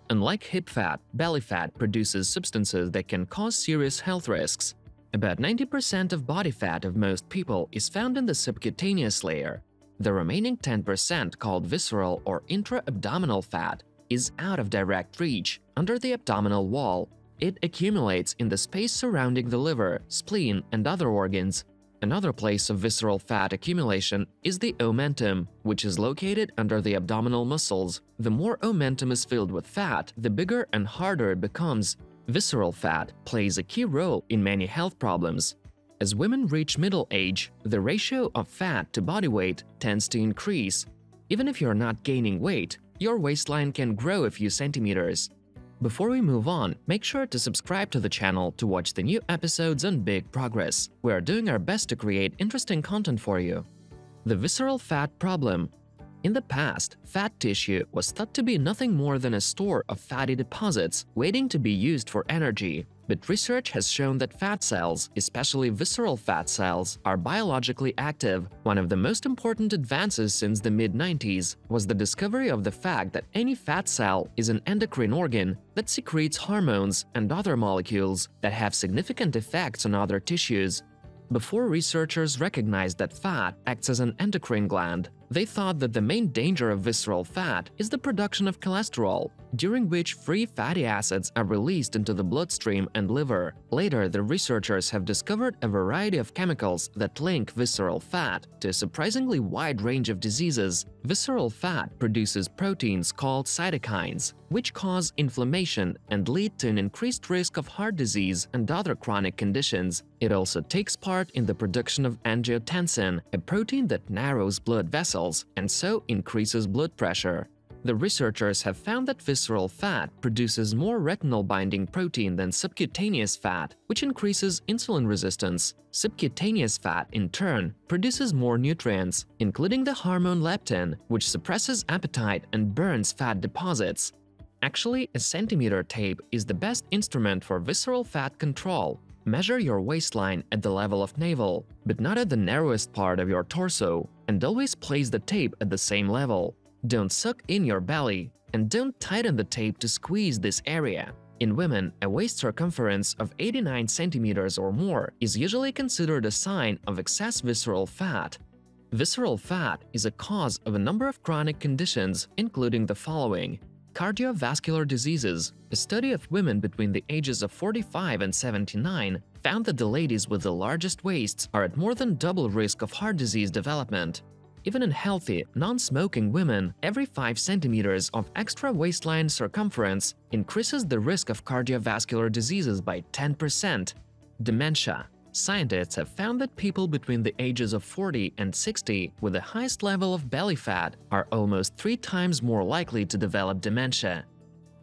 Unlike hip fat, belly fat produces substances that can cause serious health risks. About 90% of body fat of most people is found in the subcutaneous layer. The remaining 10%, called visceral or intra-abdominal fat, is out of direct reach, under the abdominal wall. It accumulates in the space surrounding the liver, spleen, and other organs. Another place of visceral fat accumulation is the omentum, which is located under the abdominal muscles. The more omentum is filled with fat, the bigger and harder it becomes. Visceral fat plays a key role in many health problems. As women reach middle age, the ratio of fat to body weight tends to increase. Even if you're not gaining weight, your waistline can grow a few centimeters. Before we move on, make sure to subscribe to the channel to watch the new episodes on Big Progress. We are doing our best to create interesting content for you. The visceral fat problem. In the past, fat tissue was thought to be nothing more than a store of fatty deposits waiting to be used for energy. But research has shown that fat cells, especially visceral fat cells, are biologically active. One of the most important advances since the mid-90s was the discovery of the fact that any fat cell is an endocrine organ that secretes hormones and other molecules that have significant effects on other tissues. Before researchers recognized that fat acts as an endocrine gland, they thought that the main danger of visceral fat is the production of cholesterol, during which free fatty acids are released into the bloodstream and liver. Later, the researchers have discovered a variety of chemicals that link visceral fat to a surprisingly wide range of diseases. Visceral fat produces proteins called cytokines, which cause inflammation and lead to an increased risk of heart disease and other chronic conditions. It also takes part in the production of angiotensin, a protein that narrows blood vessels and so increases blood pressure. The researchers have found that visceral fat produces more retinol-binding protein than subcutaneous fat, which increases insulin resistance. Subcutaneous fat, in turn, produces more nutrients, including the hormone leptin, which suppresses appetite and burns fat deposits. Actually, a centimeter tape is the best instrument for visceral fat control. Measure your waistline at the level of navel, but not at the narrowest part of your torso, and always place the tape at the same level. Don't suck in your belly, and don't tighten the tape to squeeze this area. In women, a waist circumference of 89 centimeters or more is usually considered a sign of excess visceral fat. Visceral fat is a cause of a number of chronic conditions, including the following: cardiovascular diseases. A study of women between the ages of 45 and 79 found that the ladies with the largest waists are at more than double risk of heart disease development. Even in healthy, non-smoking women, every 5 centimeters of extra waistline circumference increases the risk of cardiovascular diseases by 10%. Dementia. Scientists have found that people between the ages of 40 and 60 with the highest level of belly fat are almost 3 times more likely to develop dementia.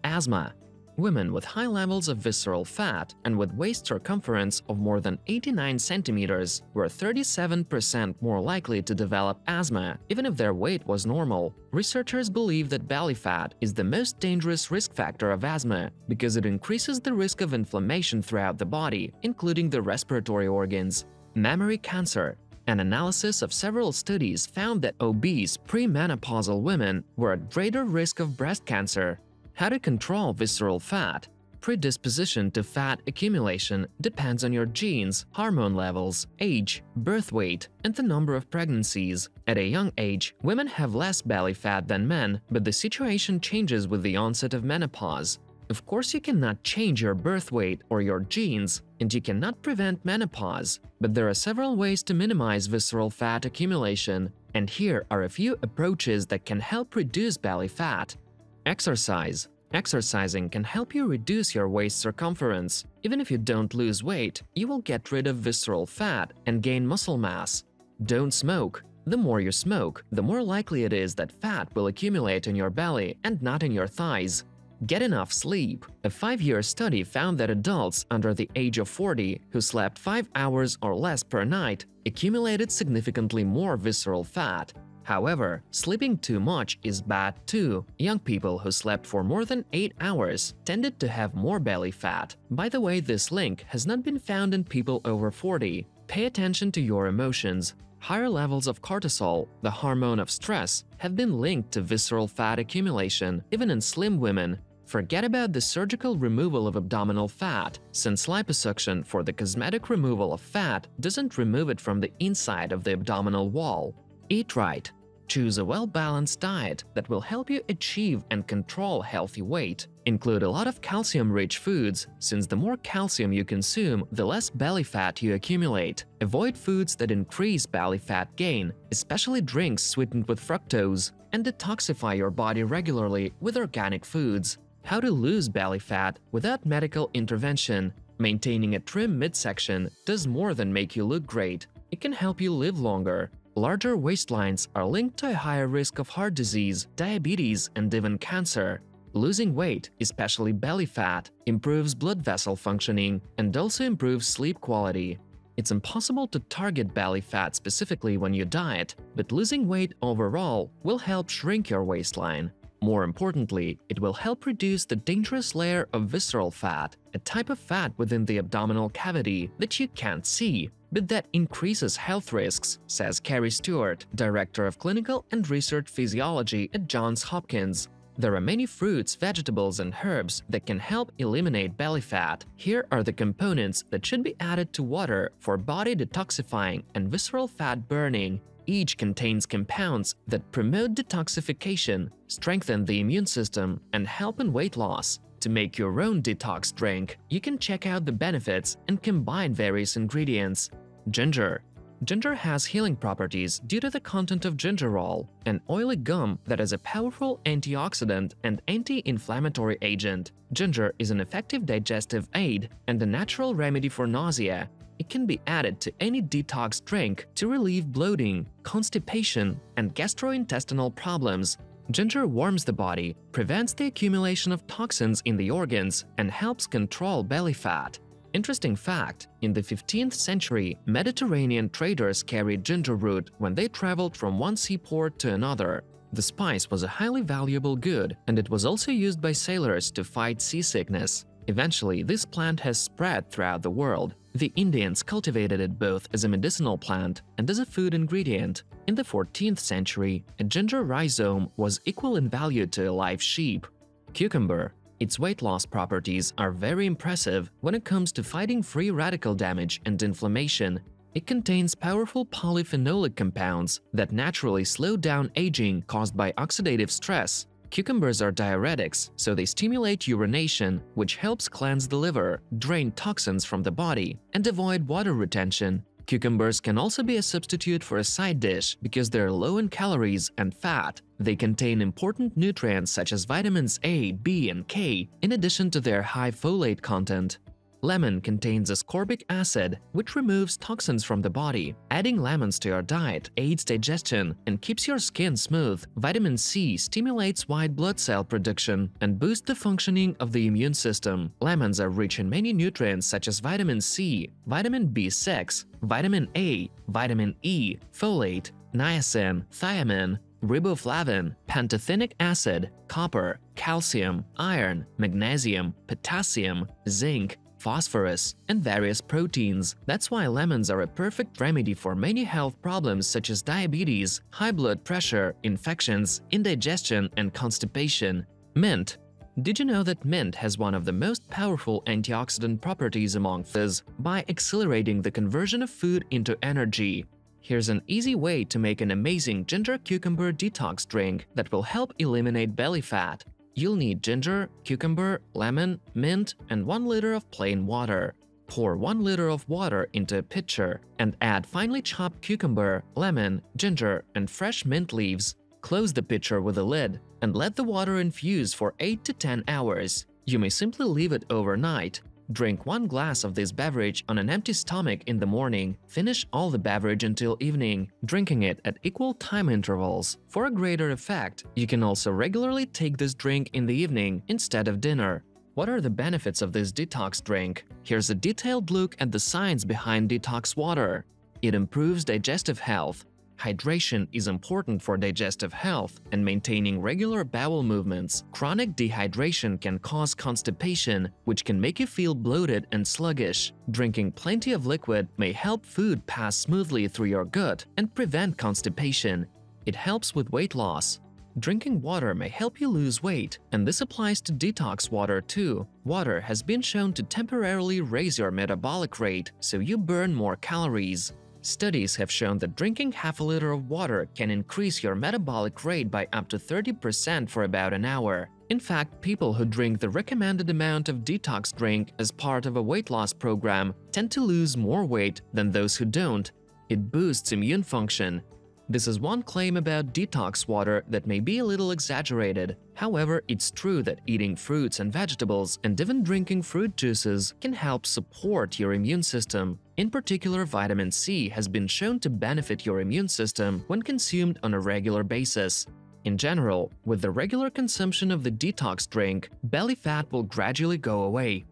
Asthma. Women with high levels of visceral fat and with waist circumference of more than 89 centimeters were 37% more likely to develop asthma, even if their weight was normal. Researchers believe that belly fat is the most dangerous risk factor of asthma because it increases the risk of inflammation throughout the body, including the respiratory organs. Mammary cancer. An analysis of several studies found that obese premenopausal women were at greater risk of breast cancer. How to control visceral fat. Predisposition to fat accumulation depends on your genes, hormone levels, age, birth weight, and the number of pregnancies. At a young age, women have less belly fat than men, but the situation changes with the onset of menopause. Of course, you cannot change your birth weight or your genes, and you cannot prevent menopause, but there are several ways to minimize visceral fat accumulation, and here are a few approaches that can help reduce belly fat. Exercise. Exercising can help you reduce your waist circumference. Even if you don't lose weight, you will get rid of visceral fat and gain muscle mass. Don't smoke. The more you smoke, the more likely it is that fat will accumulate in your belly and not in your thighs. Get enough sleep. A 5-year study found that adults under the age of 40 who slept 5 hours or less per night accumulated significantly more visceral fat. However, sleeping too much is bad too. Young people who slept for more than 8 hours tended to have more belly fat. By the way, this link has not been found in people over 40. Pay attention to your emotions. Higher levels of cortisol, the hormone of stress, have been linked to visceral fat accumulation, even in slim women. Forget about the surgical removal of abdominal fat, since liposuction for the cosmetic removal of fat doesn't remove it from the inside of the abdominal wall. Eat right. Choose a well-balanced diet that will help you achieve and control healthy weight. Include a lot of calcium-rich foods, since the more calcium you consume, the less belly fat you accumulate. Avoid foods that increase belly fat gain, especially drinks sweetened with fructose, and detoxify your body regularly with organic foods. How to lose belly fat without medical intervention. Maintaining a trim midsection does more than make you look great. It can help you live longer. Larger waistlines are linked to a higher risk of heart disease, diabetes, and even cancer. Losing weight, especially belly fat, improves blood vessel functioning and also improves sleep quality. It's impossible to target belly fat specifically when you diet, but losing weight overall will help shrink your waistline. More importantly, it will help reduce the dangerous layer of visceral fat, a type of fat within the abdominal cavity that you can't see, but that increases health risks, says Carrie Stewart, Director of Clinical and Research Physiology at Johns Hopkins. There are many fruits, vegetables, and herbs that can help eliminate belly fat. Here are the components that should be added to water for body detoxifying and visceral fat burning. Each contains compounds that promote detoxification, strengthen the immune system, and help in weight loss. To make your own detox drink, you can check out the benefits and combine various ingredients. Ginger. Ginger has healing properties due to the content of gingerol, an oily gum that is a powerful antioxidant and anti-inflammatory agent. Ginger is an effective digestive aid and a natural remedy for nausea. It can be added to any detox drink to relieve bloating, constipation, and gastrointestinal problems. Ginger warms the body, prevents the accumulation of toxins in the organs, and helps control belly fat. Interesting fact, in the 15th century, Mediterranean traders carried ginger root when they traveled from one seaport to another. The spice was a highly valuable good, and it was also used by sailors to fight seasickness. Eventually, this plant has spread throughout the world. The Indians cultivated it both as a medicinal plant and as a food ingredient. In the 14th century, a ginger rhizome was equal in value to a live sheep. Cucumber. Its weight loss properties are very impressive when it comes to fighting free radical damage and inflammation. It contains powerful polyphenolic compounds that naturally slow down aging caused by oxidative stress. Cucumbers are diuretics, so they stimulate urination, which helps cleanse the liver, drain toxins from the body, and avoid water retention. Cucumbers can also be a substitute for a side dish because they're low in calories and fat. They contain important nutrients such as vitamins A, B, and K, in addition to their high folate content. Lemon contains ascorbic acid, which removes toxins from the body. Adding lemons to your diet aids digestion and keeps your skin smooth. Vitamin C stimulates white blood cell production and boosts the functioning of the immune system. Lemons are rich in many nutrients such as vitamin C, vitamin B6, vitamin A, vitamin E, folate, niacin, thiamine, riboflavin, pantothenic acid, copper, calcium, iron, magnesium, potassium, zinc, phosphorus, and various proteins. That's why lemons are a perfect remedy for many health problems such as diabetes, high blood pressure, infections, indigestion, and constipation. Mint. Did you know that mint has one of the most powerful antioxidant properties among foods by accelerating the conversion of food into energy? Here's an easy way to make an amazing ginger cucumber detox drink that will help eliminate belly fat. You'll need ginger, cucumber, lemon, mint, and 1 liter of plain water. Pour 1 liter of water into a pitcher and add finely chopped cucumber, lemon, ginger, and fresh mint leaves. Close the pitcher with a lid and let the water infuse for 8 to 10 hours. You may simply leave it overnight. Drink 1 glass of this beverage on an empty stomach in the morning. Finish all the beverage until evening, drinking it at equal time intervals. For a greater effect, you can also regularly take this drink in the evening instead of dinner. What are the benefits of this detox drink? Here's a detailed look at the science behind detox water. It improves digestive health. Hydration is important for digestive health and maintaining regular bowel movements. Chronic dehydration can cause constipation, which can make you feel bloated and sluggish. Drinking plenty of liquid may help food pass smoothly through your gut and prevent constipation. It helps with weight loss. Drinking water may help you lose weight, and this applies to detox water too. Water has been shown to temporarily raise your metabolic rate, so you burn more calories. Studies have shown that drinking half a liter of water can increase your metabolic rate by up to 30% for about an hour. In fact, people who drink the recommended amount of detox drink as part of a weight loss program tend to lose more weight than those who don't. It boosts immune function. This is one claim about detox water that may be a little exaggerated. However, it's true that eating fruits and vegetables and even drinking fruit juices can help support your immune system. In particular, vitamin C has been shown to benefit your immune system when consumed on a regular basis. In general, with the regular consumption of the detox drink, belly fat will gradually go away.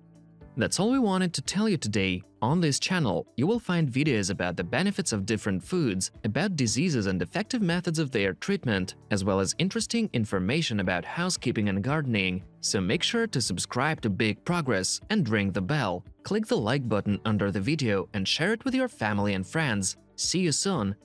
That's all we wanted to tell you today. On this channel, you will find videos about the benefits of different foods, about diseases and effective methods of their treatment, as well as interesting information about housekeeping and gardening. So make sure to subscribe to Big Progress and ring the bell. Click the like button under the video and share it with your family and friends. See you soon!